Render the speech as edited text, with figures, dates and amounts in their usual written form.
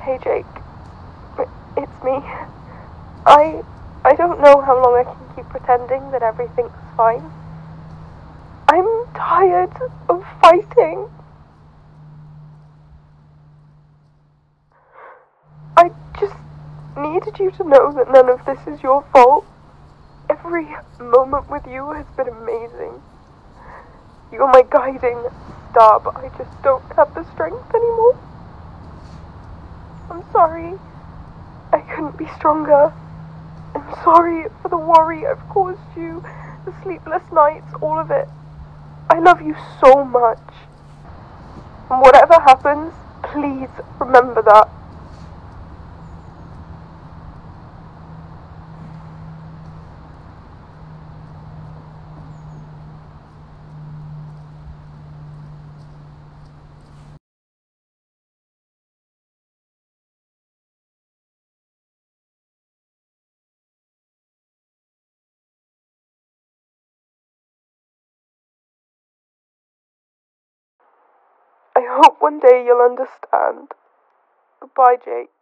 Hey Jake, it's me. I I don't know how long I can keep pretending that everything's fine. I'm tired of fighting. I just needed you to know that none of this is your fault. Every moment with you has been amazing. You're my guiding star, but I just don't have the strength anymore. I'm sorry. I couldn't be stronger. I'm sorry for the worry I've caused you, the sleepless nights, all of it. I love you so much. And whatever happens, please remember that. I hope one day you'll understand. Goodbye, Jake.